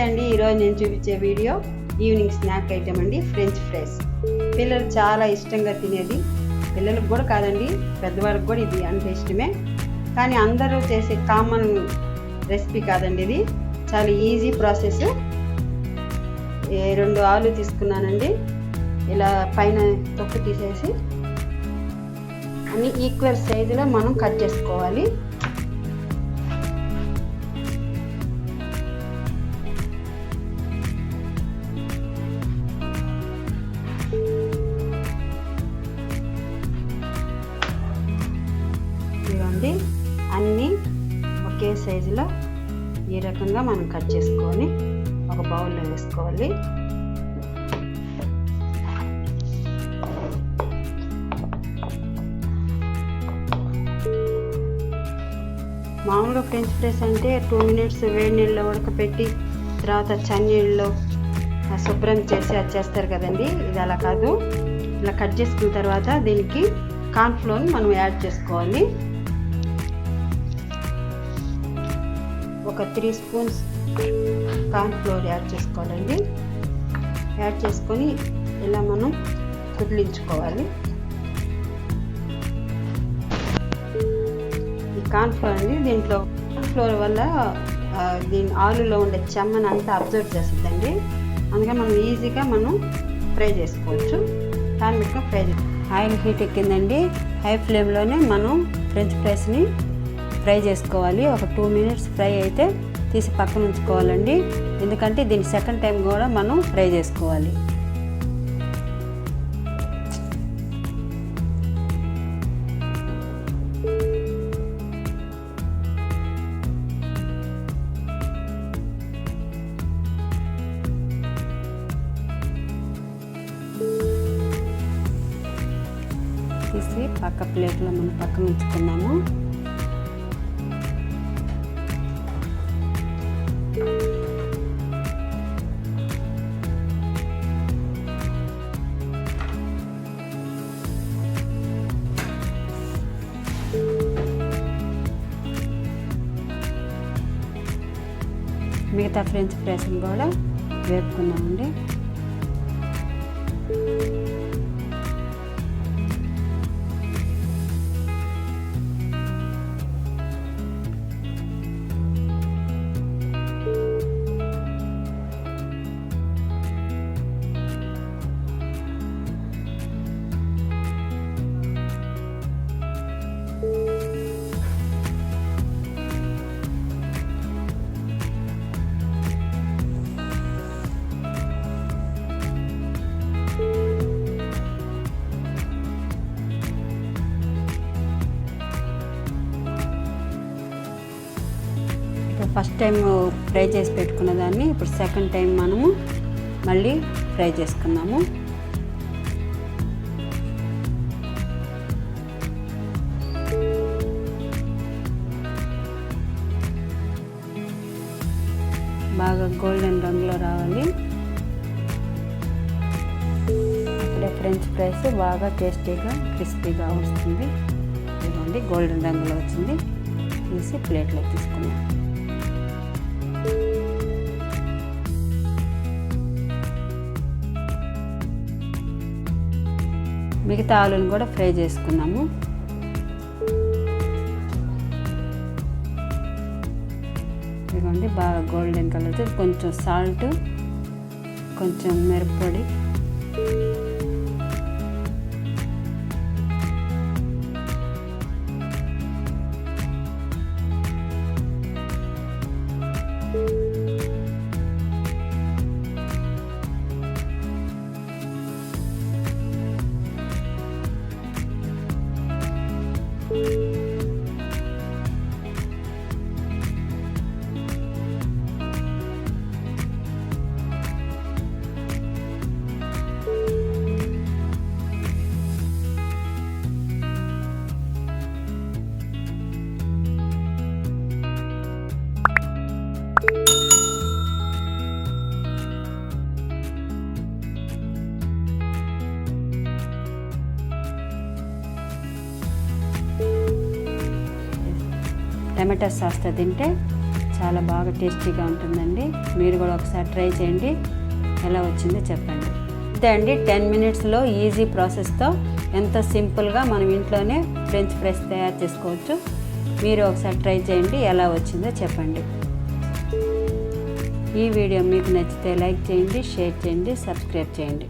అండి, ఈరోజు నేను చూపించే వీడియో ఈవినింగ్ స్నాక్ ఐటమ్ అండి, ఫ్రెంచ్ ఫ్రైస్. పిల్లలు చాలా ఇష్టంగా తినేది, పిల్లలకు కూడా కాదండి పెద్దవాళ్ళకి కూడా ఇది అంత ఇష్టమే. కానీ అందరూ చేసే కామన్ రెసిపీ కాదండి, ఇది చాలా ఈజీ ప్రాసెస్. 2 ఆలు తీసుకున్నానండి, ఇలా పైన తొక్కు తీసేసి అన్ని ఈక్వల్ సైజులో మనం కట్ చేసుకోవాలి. ఇవ్వండి, అన్నీ ఒకే సైజులో ఈ రకంగా మనం కట్ చేసుకొని ఒక బౌల్లో వేసుకోవాలి. మామూలుగా ఫ్రెంచ్ ఫ్రైస్ అంటే 2 మినిట్స్ వేడి నీళ్ళలో ఉడకపెట్టి తర్వాత చన్నీళ్ళలో శుభ్రం చేసి అది చేస్తారు కదండి. ఇది అలా కాదు. ఇలా కట్ చేసుకున్న తర్వాత దీనికి కార్న్ఫ్లోర్ మనం యాడ్ చేసుకోవాలి. ఒక 3 స్పూన్స్ కార్న్ఫ్లోర్ యాడ్ చేసుకోవాలండి. యాడ్ చేసుకొని ఇలా మనం కుదిలించుకోవాలి. ఈ కార్న్ఫ్లోర్ అండి, దీంట్లో కార్న్ఫ్లోర్ వల్ల దీని ఆలులో ఉండే చెమ్మని అంతా అబ్జర్వ్ చేస్తుందండి. అందుకే మనం ఈజీగా ఫ్రై చేసుకోవచ్చు. ప్యాన్ పెట్టుకొని ఫ్రై చేసుకోవాలి. ఆయిల్ హీట్ ఎక్కిందండి, హై ఫ్లేమ్లోనే మనం ఫ్రెంచ్ ఫ్రైస్ని ఫ్రై చేసుకోవాలి. ఒక 2 మినిట్స్ ఫ్రై అయితే తీసి పక్కన ఉంచుకోవాలండి, ఎందుకంటే దీన్ని సెకండ్ టైం కూడా మనం ఫ్రై చేసుకోవాలి. తీసి పక్క ప్లేట్లో మనం పక్కన ఉంచుకున్నాము. మిగతా ఫ్రెంచ్ ఫ్రైస్ని కూడా వేపుకున్నామండి. ఫస్ట్ టైం ఫ్రై చేసి పెట్టుకున్న దాన్ని ఇప్పుడు సెకండ్ టైం మనము మళ్ళీ ఫ్రై చేసుకున్నాము. బాగా గోల్డెన్ రంగులో రావాలి. అప్పుడే ఫ్రెంచ్ ఫ్రైస్ బాగా టేస్టీగా క్రిస్పీగా వస్తుంది. ఇదిగోండి, గోల్డెన్ రంగులో వచ్చింది. తీసి ప్లేట్లో తీసుకున్నాం. మిగతా ఆలుని కూడా ఫ్రై చేసుకున్నాము. ఇదిగోండి, బాగా గోల్డెన్ కలర్. కొంచెం సాల్ట్, కొంచెం మిరప్పొడి, టమాటా సాస్తో తింటే చాలా బాగా టేస్టీగా ఉంటుందండి. మీరు కూడా ఒకసారి ట్రై చేయండి, ఎలా వచ్చిందో చెప్పండి. అంతే అండి, 10 మినిట్స్లో ఈజీ ప్రాసెస్తో ఎంతో సింపుల్గా మనం ఇంట్లోనే ఫ్రెంచ్ ఫ్రైస్ తయారు చేసుకోవచ్చు. మీరు ఒకసారి ట్రై చేయండి, ఎలా వచ్చిందో చెప్పండి. ఈ వీడియో మీకు నచ్చితే లైక్ చేయండి, షేర్ చేయండి, సబ్స్క్రైబ్ చేయండి.